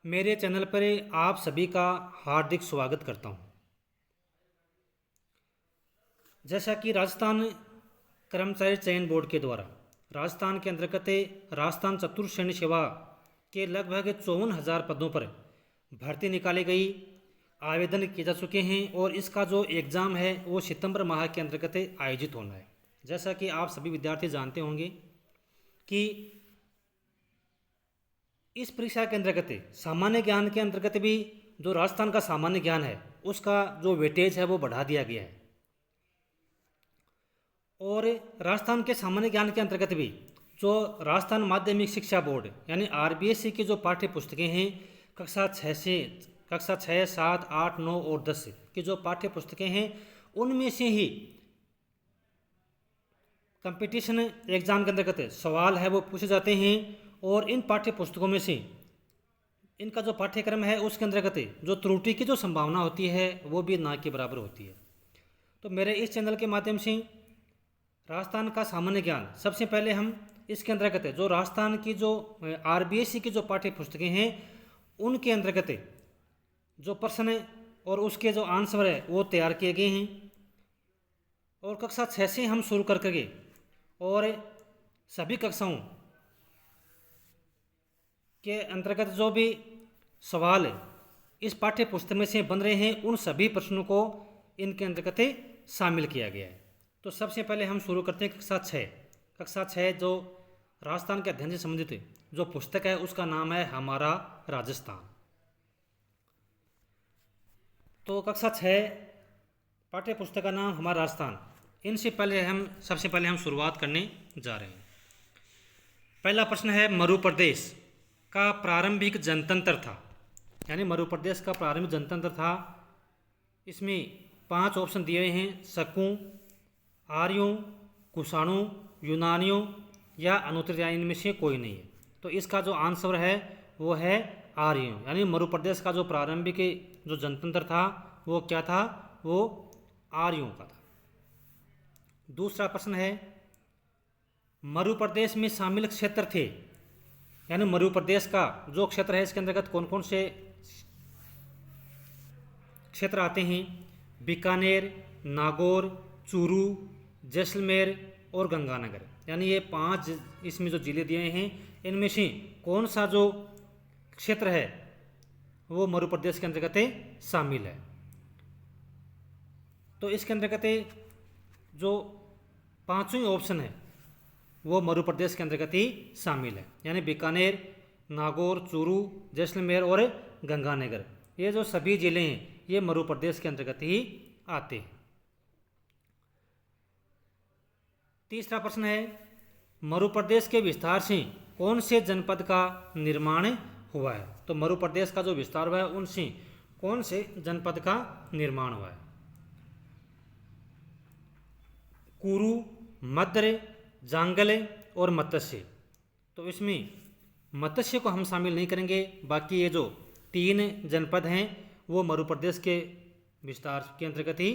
मेरे चैनल पर आप सभी का हार्दिक स्वागत करता हूं। जैसा कि राजस्थान कर्मचारी चयन बोर्ड के द्वारा राजस्थान के अंतर्गत राजस्थान चतुर्थ श्रेणी सेवा के लगभग 54,000 पदों पर भर्ती निकाली गई, आवेदन किए जा चुके हैं और इसका जो एग्ज़ाम है वो सितंबर माह के अंतर्गत आयोजित होना है। जैसा कि आप सभी विद्यार्थी जानते होंगे कि इस परीक्षा के अंतर्गत सामान्य ज्ञान के अंतर्गत भी जो राजस्थान का सामान्य ज्ञान है उसका जो वेटेज है वो बढ़ा दिया गया है और राजस्थान के सामान्य ज्ञान के अंतर्गत भी जो राजस्थान माध्यमिक शिक्षा बोर्ड यानी आरबीएससी की जो पाठ्य पुस्तकें हैं कक्षा 6, 7, 8, 9 और 10 की जो पाठ्य पुस्तकें हैं उनमें से ही कंपटीशन एग्ज़ाम के अंतर्गत सवाल है वो पूछे जाते हैं और इन पाठ्य पुस्तकों में से इनका जो पाठ्यक्रम है उसके अंतर्गत जो त्रुटि की जो संभावना होती है वो भी ना के बराबर होती है। तो मेरे इस चैनल के माध्यम से राजस्थान का सामान्य ज्ञान सबसे पहले हम इसके अंतर्गत जो राजस्थान की जो आरबीएससी की जो पाठ्य पुस्तकें हैं उनके अंतर्गत जो प्रश्न और उसके जो आंसर है वो तैयार किए गए हैं और कक्षा 6 से हम शुरू करके और सभी कक्षाओं के अंतर्गत जो भी सवाल इस पाठ्य पुस्तक में से बन रहे हैं उन सभी प्रश्नों को इनके अंतर्गत शामिल किया गया है। तो सबसे पहले हम शुरू करते हैं कक्षा 6 जो राजस्थान के अध्ययन से संबंधित जो पुस्तक है उसका नाम है हमारा राजस्थान। तो कक्षा 6 पाठ्य पुस्तक का नाम हमारा राजस्थान। इनसे पहले सबसे पहले हम शुरुआत करने जा रहे हैं। पहला प्रश्न है मरु प्रदेश का प्रारंभिक जनतंत्र था, यानी मरु प्रदेश का प्रारंभिक जनतंत्र था। इसमें 5 ऑप्शन दिए हुए हैं, शकु, आर्यों, कुषाणों, यूनानियों या अनुत्तरीय, इनमें से कोई नहीं है। तो इसका जो आंसर है वो है आर्यों, यानी मरु प्रदेश का जो प्रारंभिक जो जनतंत्र था वो क्या था, वो आर्यों का था। दूसरा प्रश्न है मरु प्रदेश में शामिल क्षेत्र थे, यानी मरु प्रदेश का जो क्षेत्र है इसके अंतर्गत कौन कौन से क्षेत्र आते हैं। बीकानेर, नागौर, चूरू, जैसलमेर और गंगानगर, यानी ये 5 इसमें जो जिले दिए हैं इनमें से कौन सा जो क्षेत्र है वो मरु प्रदेश के अंतर्गत शामिल है। तो इसके अंतर्गत जो 5वें ऑप्शन है वो मरु प्रदेश के अंतर्गत ही शामिल है, यानी बीकानेर, नागौर, चूरू, जैसलमेर और गंगानगर, ये जो सभी जिले हैं ये मरु प्रदेश के अंतर्गत ही आते हैं। तीसरा प्रश्न है मरु प्रदेश के विस्तार से कौन से जनपद का निर्माण हुआ है। तो मरु प्रदेश का जो विस्तार हुआ है उनसे कौन से जनपद का निर्माण हुआ है। कुरु, मद्र, जांगल और मत्स्य। तो इसमें मत्स्य को हम शामिल नहीं करेंगे, बाकी ये जो 3 जनपद हैं वो मरु प्रदेश के विस्तार के अंतर्गत ही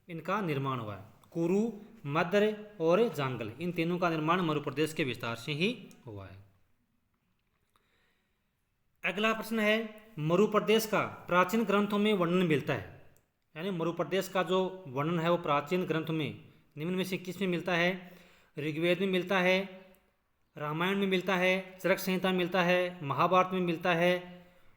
इनका निर्माण हुआ है। कुरु, मद्र और जांगल, इन तीनों का निर्माण मरु प्रदेश के विस्तार से ही हुआ है। अगला प्रश्न है मरु प्रदेश का प्राचीन ग्रंथों में वर्णन मिलता है, यानी मरु प्रदेश का जो वर्णन है वो प्राचीन ग्रंथ में निम्न में से किस में मिलता है। ऋग्वेद में मिलता है, रामायण में मिलता है, चरक संहिता में मिलता है, महाभारत में मिलता है,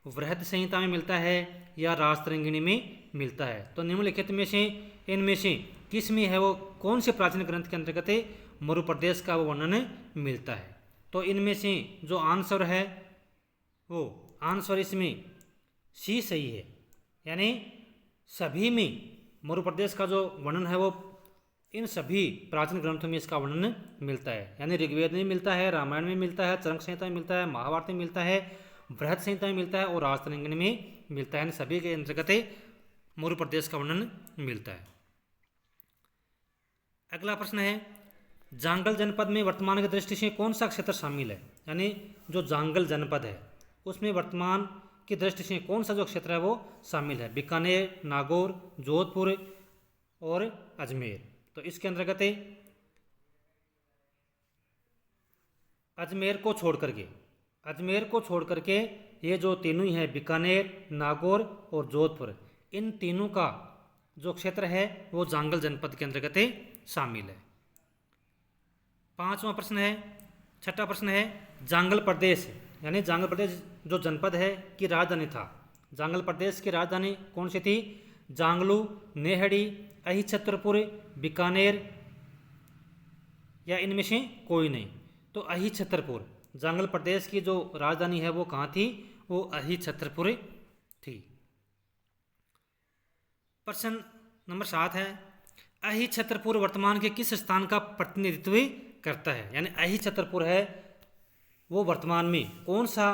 वृहद संहिता में मिलता है या राजतरंगिणी में मिलता है। तो निम्नलिखित में से इनमें से किस में है वो कौन से प्राचीन ग्रंथ के अंतर्गत मरु प्रदेश का वो वर्णन मिलता है। तो इनमें से जो आंसर है वो आंसर इसमें सी सही है, यानी सभी में मरु प्रदेश का जो वर्णन है वो इन सभी प्राचीन ग्रंथों में इसका वर्णन मिलता है, यानी ऋग्वेद में मिलता है, रामायण में मिलता है, चरक संहिता में मिलता है, महाभारत में मिलता है, बृहद संहिता में मिलता है और राजतरंगिणी में मिलता है, यानी सभी के अंतर्गत मरु प्रदेश का वर्णन मिलता है। अगला प्रश्न है जांगल जनपद में वर्तमान की दृष्टि से कौन सा क्षेत्र शामिल है, यानी जो जांगल जनपद है उसमें वर्तमान की दृष्टि से कौन सा जो क्षेत्र है वो शामिल है। बीकानेर, नागौर, जोधपुर और अजमेर। तो इसके अंतर्गत अजमेर को छोड़ करके अजमेर को छोड़ करके ये जो तीनों ही हैं, बीकानेर, नागौर और जोधपुर, इन तीनों का जो क्षेत्र है वो जांगल जनपद के अंतर्गत शामिल है। पांचवा प्रश्न है, छठा प्रश्न है, जांगल प्रदेश यानी जांगल प्रदेश जो जनपद है की राजधानी था। जांगल प्रदेश की राजधानी कौन सी थी? जांगलू, नेहड़ी, अहिछत्रपुर, बीकानेर या इनमें से कोई नहीं। तो अहिछत्रपुर, जांगल प्रदेश की जो राजधानी है वो कहाँ थी? वो अहिछत्रपुर थी। प्रश्न नंबर 7 है, अहिछत्रपुर वर्तमान के किस स्थान का प्रतिनिधित्व करता है? यानी अहिछत्रपुर है वो वर्तमान में कौन सा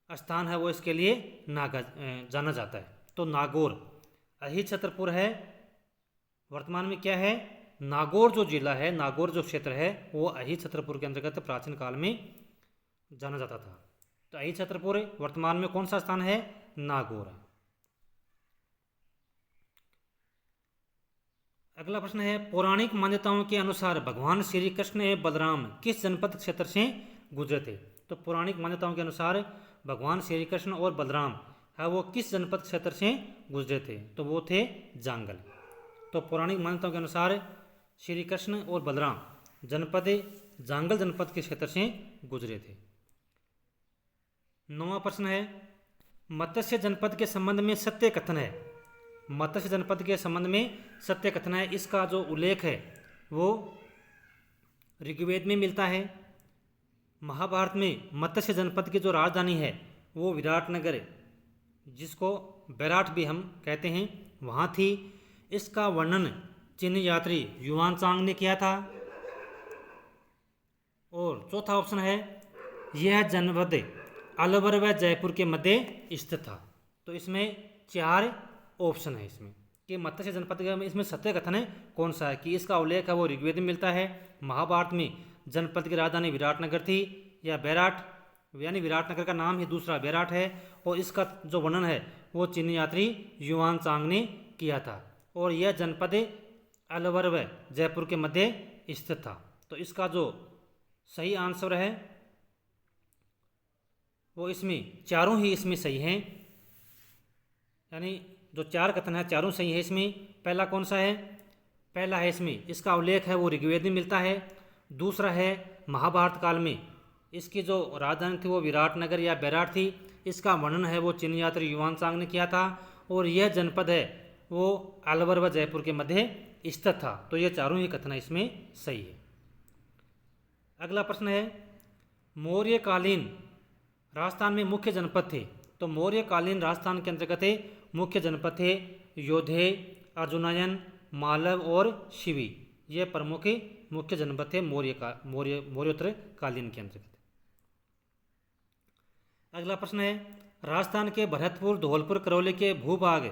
स्थान है वो इसके लिए जाना जाता है? तो नागौर। अहिछत्रपुर है वर्तमान में क्या है? नागौर जो जिला है, नागौर जो क्षेत्र है वो अहिछत्रपुर के अंतर्गत प्राचीन काल में जाना जाता था। तो अहिछत्रपुर वर्तमान में कौन सा स्थान है? नागौर। अगला प्रश्न है, पौराणिक मान्यताओं के अनुसार भगवान श्री कृष्ण एवं बलराम किस जनपद क्षेत्र से गुजरे थे? तो पौराणिक मान्यताओं के अनुसार भगवान श्री कृष्ण और बलराम है वो किस जनपद क्षेत्र से गुजरे थे? तो वो थे जांगल। तो पौराणिक मान्यताओं के अनुसार श्री कृष्ण और बलराम जनपद जांगल जनपद के क्षेत्र से गुजरे थे। 9वां प्रश्न है, मत्स्य जनपद के संबंध में सत्य कथन है। मत्स्य जनपद के संबंध में सत्य कथन है, इसका जो उल्लेख है वो ऋग्वेद में मिलता है। महाभारत में मत्स्य जनपद की जो राजधानी है वो विराटनगर, जिसको बैराट भी हम कहते हैं, वहाँ थी। इसका वर्णन चीन यात्री युआनचांग ने किया था। और चौथा ऑप्शन है, यह जनपद अलवर व जयपुर के मध्य स्थित था। तो इसमें 4 ऑप्शन है इसमें कि मत्स्य जनपद का इसमें सत्य कथन है कौन सा है कि इसका उल्लेख है वो ऋग्वेद में मिलता है। महाभारत में जनपद की राजधानी विराटनगर थी, या बैराट यानी विराटनगर का नाम ही दूसरा बैराट है, और इसका जो वर्णन है वो चीनी यात्री युआनचांग ने किया था। और यह जनपद अलवर व जयपुर के मध्य स्थित था। तो इसका जो सही आंसर है वो इसमें चारों ही इसमें सही हैं, यानी जो 4 कथन है चारों सही है इसमें। पहला कौन सा है? पहला है इसमें इसका उल्लेख है वो ऋग्वेद में मिलता है। दूसरा है महाभारत काल में इसकी जो राजधानी थी वो विराटनगर या बैराट थी, इसका वर्णन है वो चीनी यात्री युआनचांग ने किया था। और यह जनपद है वो अलवर व जयपुर के मध्य स्थित था। तो ये चारों ही कथन इसमें सही है। अगला प्रश्न है, मौर्यकालीन राजस्थान में मुख्य जनपद थे। तो मौर्यकालीन राजस्थान के अंतर्गत मुख्य जनपद थे योधे, अर्जुनायन, मालव और शिवी। ये प्रमुख मुख्य जनपद थे मौर्योत्तर कालीन के अंतर्गत। अगला प्रश्न है, राजस्थान के भरतपुर, धौलपुर, करौली के भूभाग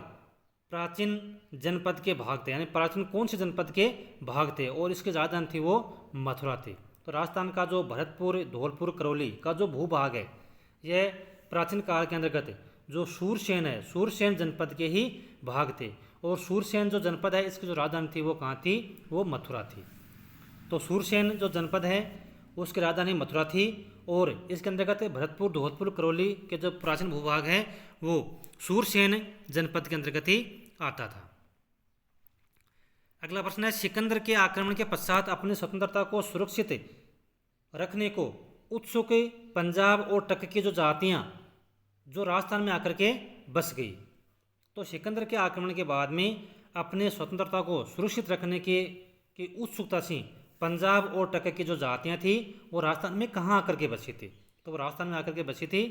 प्राचीन जनपद के भाग थे, यानी प्राचीन कौन से जनपद के भाग थे? और इसकी राजधानी थी वो मथुरा थी। तो राजस्थान का जो भरतपुर, धौलपुर, करौली का जो भूभाग है यह प्राचीन काल के अंतर्गत जो सूरसेन है, सूरसेन जनपद के ही भाग थे। और सूरसेन जो जनपद है इसकी जो राजधानी थी वो कहाँ थी? वो मथुरा थी। तो सूरसेन जो जनपद है उसकी राजधानी मथुरा थी, और इसके अंतर्गत भरतपुर, धौलपुर, करौली के जो प्राचीन भूभाग है वो सूरसेन जनपद के अंतर्गत ही आता था। अगला प्रश्न है, सिकंदर के आक्रमण के पश्चात अपनी स्वतंत्रता को सुरक्षित रखने को उत्सुक पंजाब और टक की जो जातियाँ जो राजस्थान में आकर के बस गई। तो सिकंदर के आक्रमण के बाद में अपने स्वतंत्रता को सुरक्षित रखने की उत्सुकता से पंजाब और टक की जो जातियाँ थी वो राजस्थान में कहाँ आकर के बसी थी? तो वो राजस्थान में आकर के बसी थी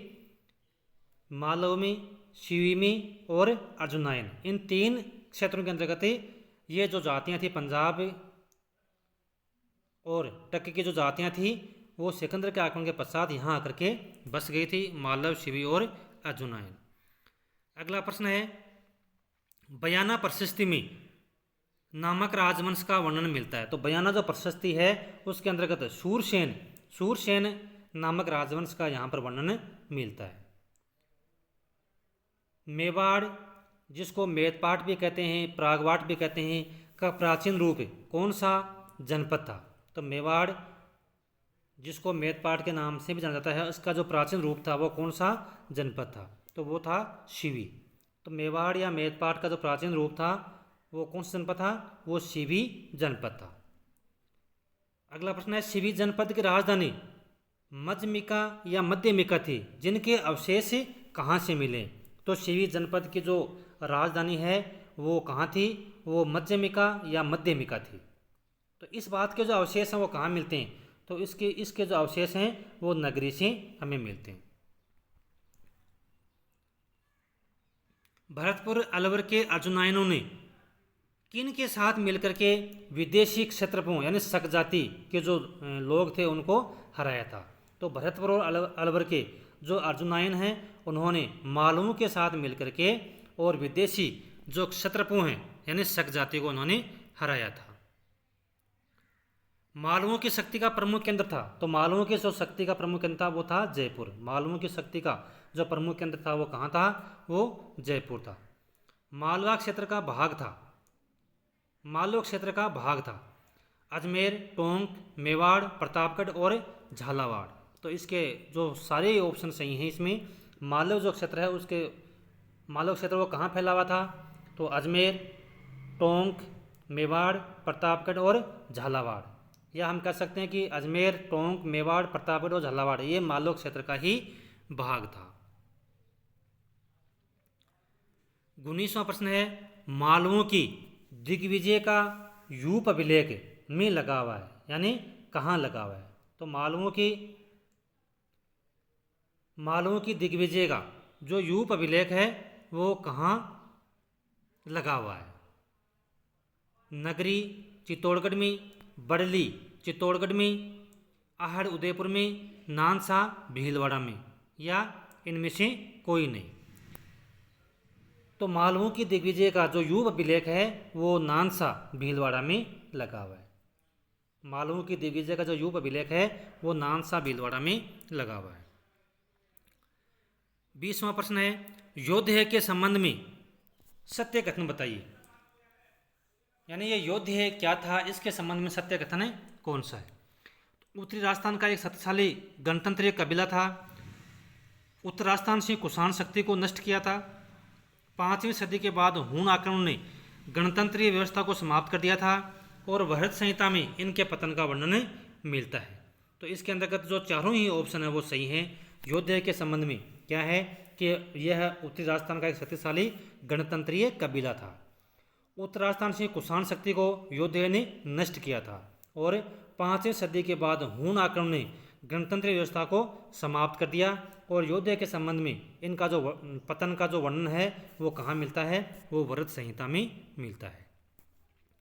मालव में, शिवी में और अर्जुनायन। इन 3 क्षेत्रों के अंतर्गत ये जो जातियाँ थी पंजाब और टक की जो जातियाँ थी वो सिकंदर के आक्रमण के पश्चात यहाँ आकर के बस गई थी, मालव, शिवी और अर्जुनायन। अगला प्रश्न है, बयाना प्रशस्ति में नामक राजवंश का वर्णन मिलता है। तो बयाना जो प्रशस्ति है उसके अंतर्गत सूरसेन नामक राजवंश का यहाँ पर वर्णन मिलता है। मेवाड़, जिसको मेदपाट भी कहते हैं, प्रागवाट भी कहते हैं, का प्राचीन रूप कौन सा जनपद था? तो मेवाड़ जिसको मेदपाट के नाम से भी जाना जाता है, उसका जो प्राचीन रूप था वो कौन सा जनपद था? तो वो था शिवी। तो मेवाड़ या मेदपाट का जो प्राचीन रूप था वो कौन सा जनपद था? वो शिवी जनपद था। अगला प्रश्न है, शिवी जनपद की राजधानी मध्यमिका या मध्यमिका थी, जिनके अवशेष कहाँ से मिले? तो शिवी जनपद की जो राजधानी है वो कहाँ थी? वो मध्यमिका या मध्यमिका थी। तो इस बात के जो अवशेष हैं वो कहाँ मिलते हैं? तो इसके जो अवशेष हैं वो नगरी से हमें मिलते हैं। भरतपुर अलवर के अर्जुनायनों ने किन के साथ मिलकर के विदेशी क्षत्रपों यानी शक जाति के जो लोग थे उनको हराया था? तो भरतपुर और अलवर के जो अर्जुनायन हैं उन्होंने मालवों के साथ मिलकर के और विदेशी जो क्षत्रपों हैं यानी शक जाति को उन्होंने हराया था। मालवों की शक्ति का प्रमुख केंद्र था, तो मालवों की जो शक्ति का प्रमुख केंद्र था वो था जयपुर। मालवों की शक्ति का जो प्रमुख केंद्र था वो कहाँ था? वो जयपुर था। मालवा क्षेत्र का भाग था, मालवा क्षेत्र का भाग था अजमेर, टोंक, मेवाड़, प्रतापगढ़ और झालावाड़। तो इसके जो सारे ऑप्शन सही हैं इसमें। मालवा जो क्षेत्र है उसके मालवा क्षेत्र वो कहाँ फैला हुआ था? तो अजमेर, टोंक, मेवाड़, प्रतापगढ़ और झालावाड़। या हम कह सकते हैं कि अजमेर, टोंक, मेवाड़, प्रतापगढ़ और झालावाड़ ये मालवा क्षेत्र का ही भाग था। 19वां प्रश्न है, मालवों की दिग्विजय का यूप अभिलेख में लगा हुआ है, यानी कहाँ लगा हुआ है? तो मालवों की दिग्विजय का जो यूप अभिलेख है वो कहाँ लगा हुआ है? नगरी चित्तौड़गढ़ में, बड़ली चित्तौड़गढ़ में, आहड़ उदयपुर में, नानसा भीलवाड़ा में, या इनमें से कोई नहीं। तो मालवों की दिग्विजय का जो यूप अभिलेख है वो नानसा भीलवाड़ा में लगा हुआ है। मालवों की दिग्विजय का जो यूप अभिलेख है वो नानसा भीलवाड़ा में लगा हुआ है। 20वां प्रश्न है, योद्ध के संबंध में सत्य कथन बताइए। यानी ये योद्ध क्या था, इसके संबंध में सत्य कथन है कौन सा है? उत्तरी राजस्थान का एक शक्तिशाली गणतंत्रीय कबीला था। उत्तर राजस्थान से कुषाण शक्ति को नष्ट किया था। 5वीं सदी के बाद हूण आक्रमण ने गणतंत्रीय व्यवस्था को समाप्त कर दिया था और भरत संहिता में इनके पतन का वर्णन मिलता है। तो इसके अंतर्गत जो चारों ही ऑप्शन है वो सही है। योद्ध के संबंध में क्या है कि यह उत्तरी राजस्थान का एक शक्तिशाली गणतंत्रीय कबीला था। उत्तर राजस्थान से कुषाण शक्ति को योद्ध ने नष्ट किया था और 5वीं सदी के बाद हूण आक्रमण ने गणतंत्र व्यवस्था को समाप्त कर दिया। और योद्ध के संबंध में इनका जो पतन का जो वर्णन है वो कहाँ मिलता है? वो भरत संहिता में मिलता है।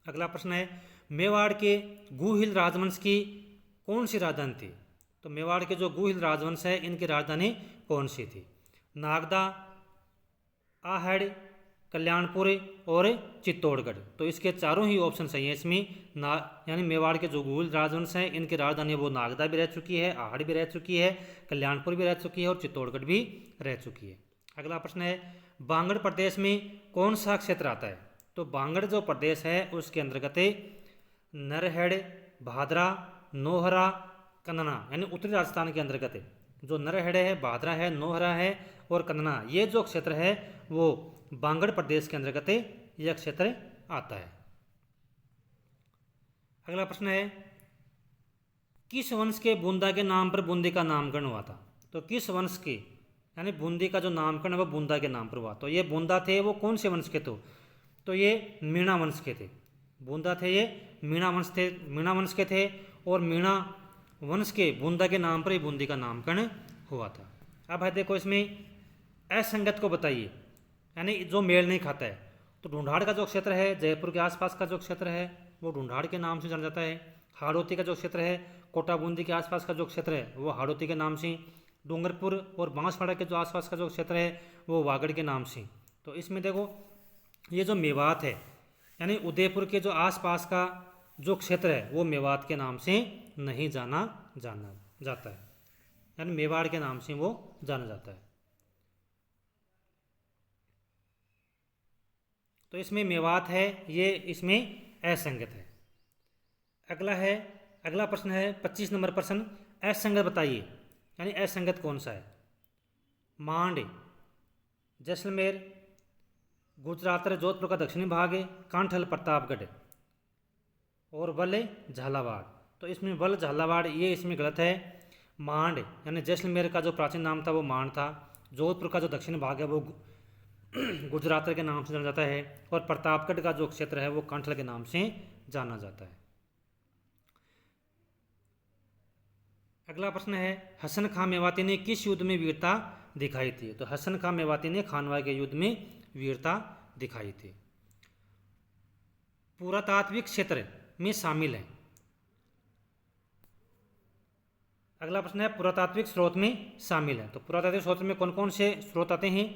अगला प्रश्न है, मेवाड़ के गुहिल राजवंश की कौन सी राजधानी थी? तो मेवाड़ के जो गुहिल राजवंश है इनकी राजधानी कौन सी थी? नागदा, आहड़, कल्याणपुर और चित्तौड़गढ़। तो इसके चारों ही ऑप्शन सही है इसमें। यानी मेवाड़ के जो गुहिल राजवंश हैं इनकी राजधानी वो नागदा भी रह चुकी है, आहड़ भी रह चुकी है, कल्याणपुर भी रह चुकी है और चित्तौड़गढ़ भी रह चुकी है। अगला प्रश्न है, बांगड़ प्रदेश में कौन सा क्षेत्र आता है? तो बांगड़ जो प्रदेश है उसके अंतर्गत नरहड़, भादरा, नौहरा, कन्ना, यानी उत्तरी राजस्थान के अंतर्गत जो नरहड़ है, भादरा है, नौहरा है और कन्ना, ये जो क्षेत्र है वो बांगड़ प्रदेश के अंतर्गत यह क्षेत्र आता है। अगला प्रश्न है, किस वंश के बूंदा के नाम पर बूंदी का नामकरण हुआ था? तो किस वंश के यानी बूंदी का जो नामकरण है वो बूंदा के नाम पर हुआ। तो ये बूंदा थे वो कौन से वंश के थे? तो ये मीणा वंश के थे। बूंदा थे ये मीणा वंश के थे और मीणा वंश के बूंदा के नाम पर ही बूंदी का नामकरण हुआ था। अब है देखो इसमें असंगत को बताइए, यानी जो मेल नहीं खाता है। तो ढूंढाड़ का जो क्षेत्र है, जयपुर के आसपास का जो क्षेत्र है वो ढूंढाड़ के नाम से जाना जाता है। हाड़ौती का जो क्षेत्र है, कोटा बूंदी के आसपास का जो क्षेत्र है वो हाड़ौती के नाम से। डूंगरपुर और बांसवाड़ा के जो आसपास का जो क्षेत्र है वो वागड़ के नाम से। तो इसमें देखो ये जो मेवात है यानी उदयपुर के जो आसपास का जो क्षेत्र है वो मेवात के नाम से नहीं जाना जाता है, यानी मेवाड़ के नाम से वो जाना जाता है। तो इसमें मेवात है ये इसमें असंगत है। अगला प्रश्न है 25 नंबर प्रश्न, असंगत बताइए, यानी असंगत कौन सा है। मांड जैसलमेर, गुजरात जोधपुर का दक्षिणी भाग है, कांठल प्रतापगढ़, और वल झालावाड़। तो इसमें वल झालावाड़ ये इसमें गलत है। मांड यानी जैसलमेर का जो प्राचीन नाम था वो मांड था। जोधपुर का जो दक्षिण भाग है वो गुजरात के नाम से जाना जाता है, और प्रतापगढ़ का जो क्षेत्र है वो कांठल के नाम से जाना जाता है। अगला प्रश्न है, हसन खां मेवाती ने किस युद्ध में वीरता दिखाई थी। तो हसन खां मेवाती ने खानवा के युद्ध में वीरता दिखाई थी। पुरातात्विक क्षेत्र में शामिल है। अगला प्रश्न है, पुरातात्विक स्रोत में शामिल है। तो पुरातात्विक स्रोत में कौन कौन से स्रोत आते हैं।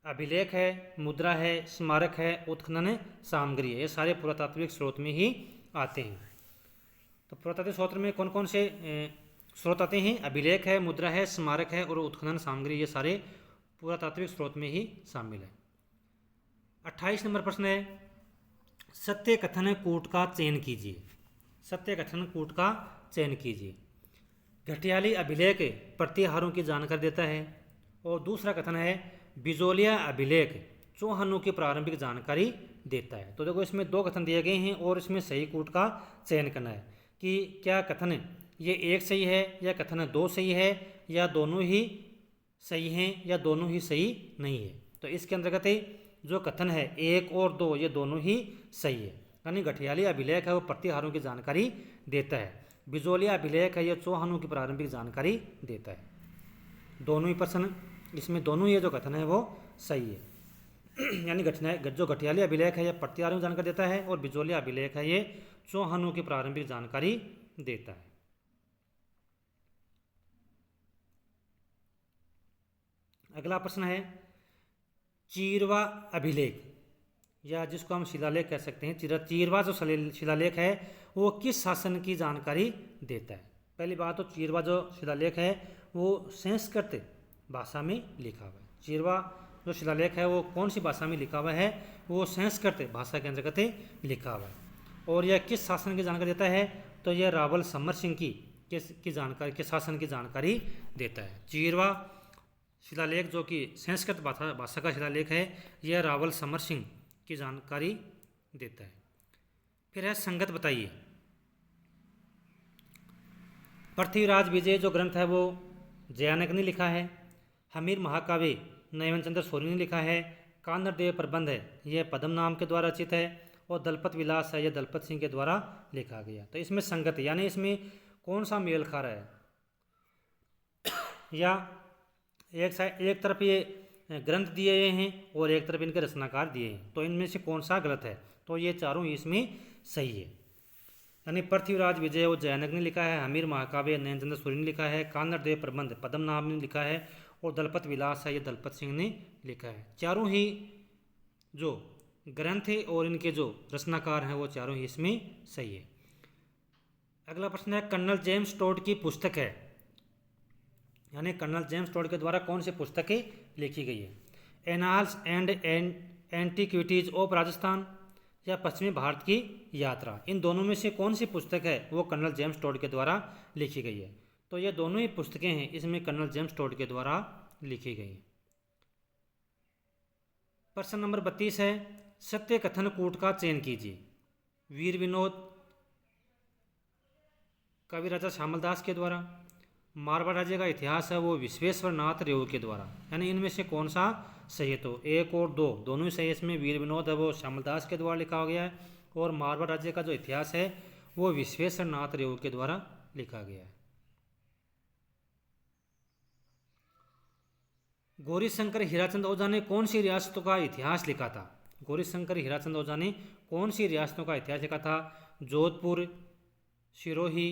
अभिलेख है, मुद्रा है, स्मारक है, उत्खनन सामग्री है, ये सारे पुरातात्विक स्रोत में ही आते हैं। तो पुरातात्विक स्रोत में कौन कौन से स्रोत आते हैं। अभिलेख है, मुद्रा है, स्मारक है और उत्खनन सामग्री, ये सारे पुरातात्विक स्रोत में ही शामिल है। 28 नंबर प्रश्न है, सत्य कथन कूट का चयन कीजिए। सत्य कथन कूट का चयन कीजिए। घटियाली अभिलेख प्रतिहारों की जानकारी देता है, और दूसरा कथन है बिजोलिया अभिलेख चौहानों की प्रारंभिक जानकारी देता है। तो देखो इसमें दो कथन दिए गए हैं और इसमें सही कूट का चयन करना है कि क्या कथन ये एक सही है, या कथन दो सही है, या दोनों ही सही हैं, या दोनों ही सही नहीं है। तो इसके अंतर्गत जो कथन है एक और दो ये दोनों ही सही है, यानी घटियाली अभिलेख है वो प्रतिहारों की जानकारी देता है, बिजोलिया अभिलेख है ये चौहानों की प्रारंभिक जानकारी देता है। दोनों ही प्रश्न इसमें दोनों ये जो कथन है वो सही है। यानी जो घटियाली अभिलेख है ये प्रतिहारों की जानकारी देता है, और बिजोलिया अभिलेख है ये चौहानों की प्रारंभिक जानकारी देता है। अगला प्रश्न है, चीरवा अभिलेख, या जिसको हम शिलालेख कह सकते हैं, चीरवा जो शिलालेख है वो किस शासन की जानकारी देता है। पहली बात तो चीरवा जो शिलालेख है वो संस्कृत भाषा में लिखा हुआ है। चीरवा जो शिलालेख है वो कौन सी भाषा में लिखा हुआ है, वो संस्कृत भाषा के अंतर्गत लिखा हुआ है। और यह किस शासन की जानकारी देता है, तो यह रावल समर सिंह की जानकारी, किस शासन की जानकारी देता है। चीरवा शिलालेख जो कि संस्कृत भाषा का शिलालेख है यह रावल समर सिंह की जानकारी देता है। फिर है संगत बताइए। पृथ्वीराज विजय जो ग्रंथ है वो जयानक ने लिखा है। हमीर महाकाव्य नयन चंद्र सूर्य ने लिखा है। कानरदेव प्रबंध है यह पद्म नाम के द्वारा रचित है, और दलपत विलास है यह दलपत सिंह के द्वारा लिखा गया। तो इसमें संगत यानी इसमें कौन सा मेल खा रहा है, या एक तरफ ये ग्रंथ दिए गए हैं और एक तरफ इनके रचनाकार दिए हैं, तो इनमें से कौन सा गलत है। तो ये चारों इसमें सही है। यानी पृथ्वीराज विजय वो जयानक ने लिखा है, हमीर महाकाव्य नयन चंद्र सूर्य ने लिखा है, कानरदेव प्रबंध पद्म नाम ने लिखा है, और दलपत विलास है ये दलपत सिंह ने लिखा है। चारों ही जो ग्रंथ है और इनके जो रचनाकार हैं वो चारों ही इसमें सही है। अगला प्रश्न है, कर्नल जेम्स टोड की पुस्तक है, यानी कर्नल जेम्स टोड के द्वारा कौन सी पुस्तकें लिखी गई है। Annals and antiquities of Rajasthan, या पश्चिमी भारत की यात्रा, इन दोनों में से कौन सी पुस्तक है वो कर्नल जेम्स टोड के द्वारा लिखी गई है। तो ये दोनों ही पुस्तकें हैं इसमें कर्नल जेम्स टोड के द्वारा लिखी गई हैं। प्रश्न नंबर 32 है, सत्य कथन कूट का चयन कीजिए। वीर विनोद कवि राजा श्यामलदास के द्वारा, मारवाड़ राज्य का इतिहास है वो विश्वेश्वर नाथ रेऊ के द्वारा, यानी इनमें से कौन सा सही है। तो एक और दो दोनों ही सही है। इसमें वीर विनोद है वो श्यामलदास के द्वारा लिखा गया है, और मारवाड़ राज्य का जो इतिहास है वो विश्वेश्वर नाथ रेऊ के द्वारा लिखा गया है। गौरीशंकर हीराचंद ओझा ने कौन सी रियासतों का इतिहास लिखा था। गौरीशंकर हीराचंद ओझा ने कौन सी रियासतों का इतिहास लिखा था। जोधपुर, सिरोही,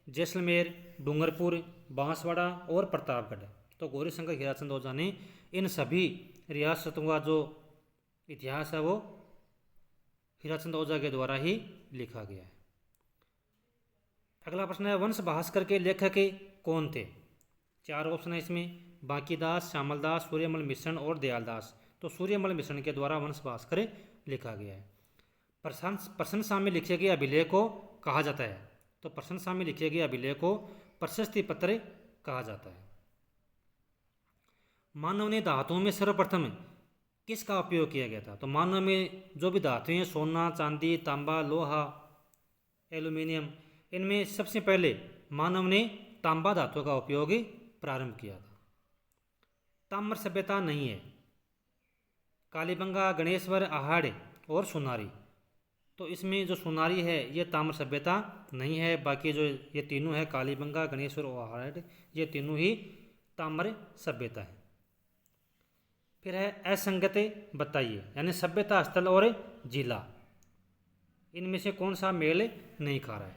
जैसलमेर, डूंगरपुर, बांसवाड़ा और प्रतापगढ़। तो गौरीशंकर हीराचंद ओझा ने इन सभी रियासतों का जो इतिहास है वो हीराचंद ओझा के द्वारा ही लिखा गया है। अगला प्रश्न है, वंश भास्कर के लेखक कौन थे। चार ऑप्शन है इसमें, बांकीदास, श्यामलदास, सूर्यमल मिश्रण और दयालदास। तो सूर्यमल मिश्रण के द्वारा वंश भास्कर लिखा गया है। प्रशंसा में लिखे गए अभिलेख को कहा जाता है। तो प्रशंसा में लिखे गए अभिलेख को प्रशस्ति पत्र कहा जाता है। मानव ने धातुओं में सर्वप्रथम किसका उपयोग किया गया था? तो मानव में जो भी धातुएं हैं, सोना, चांदी, तांबा, लोहा, एल्यूमिनियम, इनमें सबसे पहले मानव ने तांबा धातु का उपयोग प्रारंभ किया था। ताम्र सभ्यता नहीं है। कालीबंगा, गणेश्वर, आहड़ और सोनारी, तो इसमें जो सोनारी है ये ताम्र सभ्यता नहीं है। बाकी जो ये तीनों है, कालीबंगा, गणेश्वर और आहड़, ये तीनों ही ताम्र सभ्यता है। फिर है असंगत बताइए, यानी सभ्यता स्थल और जिला, इनमें से कौन सा मेल नहीं खा रहा है?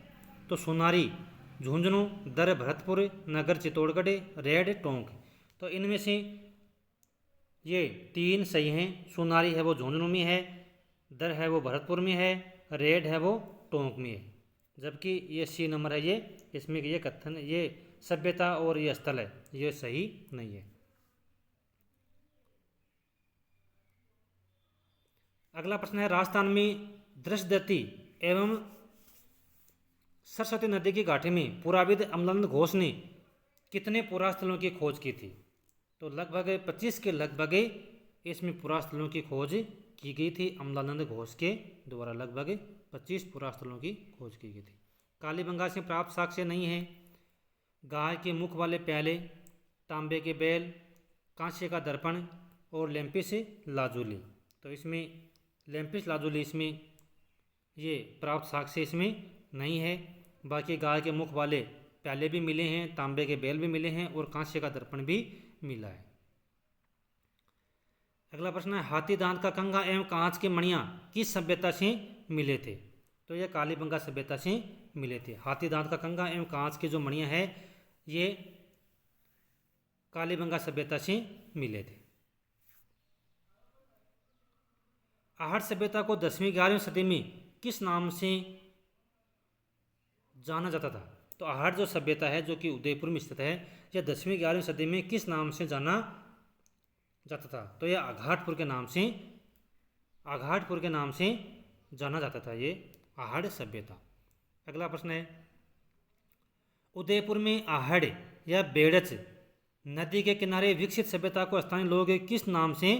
तो सोनारी झुंझुनू, दर भरतपुर, नगर चित्तौड़गढ़, रेड टोंक, तो इनमें से ये तीन सही हैं। सोनारी है वो झुंझुनू में है, दर है वो भरतपुर में है, रेड है वो टोंक में है। जबकि ये सी नंबर है, ये इसमें ये कथन, ये सभ्यता और ये स्थल है, ये सही नहीं है। अगला प्रश्न है, राजस्थान में दृष्टदत्ती एवं सरस्वती नदी की घाटी में पुराविद अमलानंद घोष ने कितने पुरास्थलों की खोज की थी? तो लगभग 25 के लगभग इसमें पुरास्थलों की खोज की गई थी अमलानंद घोष के द्वारा। लगभग 25 पुरास्थलों की खोज की गई थी। कालीबंगा से प्राप्त साक्ष्य नहीं है। गाय के मुख वाले प्याले, तांबे के बैल, कांसे का दर्पण और लेम्पिस लाजुली, तो इसमें लेम्पिस लाजुली इसमें ये प्राप्त साक्ष्य इसमें नहीं है। बाकी गाय के मुख वाले प्याले भी मिले हैं, तांबे के बैल भी मिले हैं और कांसे का दर्पण भी मिला है। अगला प्रश्न है, हाथी दांत का कंघा एवं कांच के मणियां किस सभ्यता से मिले थे? तो ये कालीबंगा सभ्यता से मिले थे। हाथी दांत का कंघा एवं कांच की जो मणियां हैं ये कालीबंगा सभ्यता से मिले थे। आहड़ सभ्यता को 10वीं 11वीं सदी में किस नाम से जाना जाता था? तो आहड़ जो सभ्यता है जो कि उदयपुर में स्थित है, यह 10वीं 11वीं सदी में किस नाम से जाना जाता था? तो यह आघाटपुर के नाम से जाना जाता था, ये आहड़ सभ्यता। अगला प्रश्न है, उदयपुर में आहड़ या बेड़च नदी के किनारे विकसित सभ्यता को स्थानीय लोग किस नाम से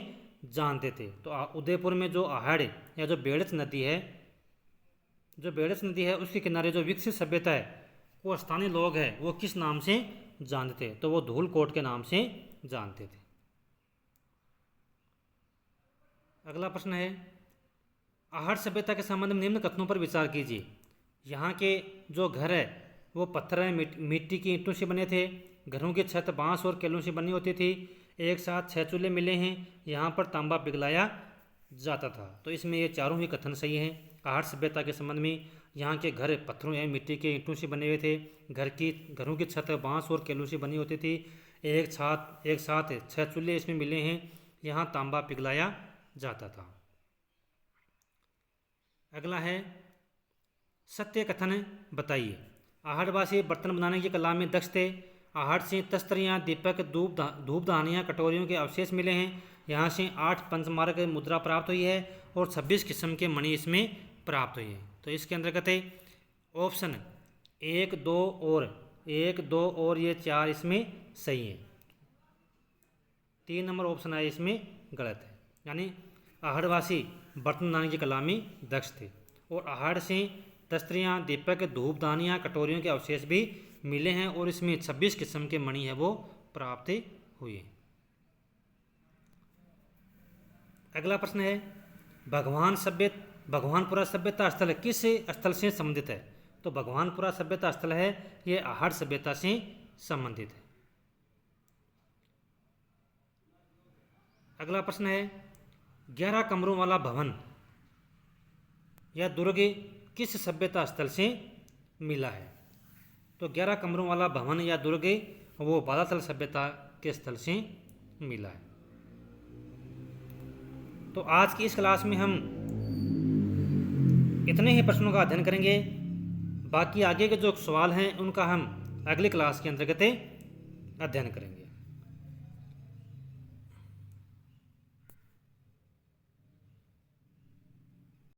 जानते थे? तो उदयपुर में जो आहड़ या जो बेड़च नदी है, उसके किनारे जो विकसित सभ्यता है वो स्थानीय लोग हैं वो किस नाम से जानते थे? तो वो धूलकोट के नाम से जानते थे। अगला प्रश्न है, आहड़ सभ्यता के संबंध में निम्न कथनों पर विचार कीजिए। यहाँ के जो घर है वो पत्थर मिट्टी की ईंटों से बने थे। घरों की छत बांस और केलों से बनी होती थी। एक साथ 6 चूल्हे मिले हैं। यहाँ पर तांबा पिघलाया जाता था। तो इसमें ये चारों ही कथन सही हैं। आहड़ सभ्यता के संबंध में यहाँ के घर पत्थरों या मिट्टी के ईंटों से बने हुए थे। घरों की छत बांस और केलों से बनी होती थी। एक साथ 6 चूल्हे इसमें मिले हैं। यहाँ तांबा पिघलाया जाता था। अगला है, सत्य कथन बताइए। आहड़वासी बर्तन बनाने की कला में दक्ष थे। आहड़ से तस्तरियाँ, दीपक, धूपदानियाँ, कटोरियों के अवशेष मिले हैं। यहाँ से 8 पंचमार्क मुद्रा प्राप्त हुई है और 26 किस्म के मणि इसमें प्राप्त हुई है। तो इसके अंतर्गत है ऑप्शन 1, 2 और ये 4 इसमें सही है। 3 नंबर ऑप्शन है इसमें गलत है। यानी आहड़वासी बर्तन बनाने की कला में दक्ष थे और आहड़ से तस्तरियाँ, दीपक, धूपदानियाँ, कटोरियों के अवशेष भी मिले हैं और इसमें 26 किस्म के मणि है वो प्राप्त हुए। अगला प्रश्न है, भगवानपुरा सभ्यता स्थल किस स्थल से संबंधित है? तो भगवानपुरा सभ्यता स्थल है ये आहड़ सभ्यता से संबंधित है। अगला प्रश्न है, 11 कमरों वाला भवन या दुर्ग किस सभ्यता स्थल से मिला है? तो 11 कमरों वाला भवन या दुर्ग वो बालाथल सभ्यता के स्थल से मिला है। तो आज की इस क्लास में हम इतने ही प्रश्नों का अध्ययन करेंगे। बाकी आगे के जो सवाल हैं उनका हम अगली क्लास के अंतर्गत अध्ययन करेंगे।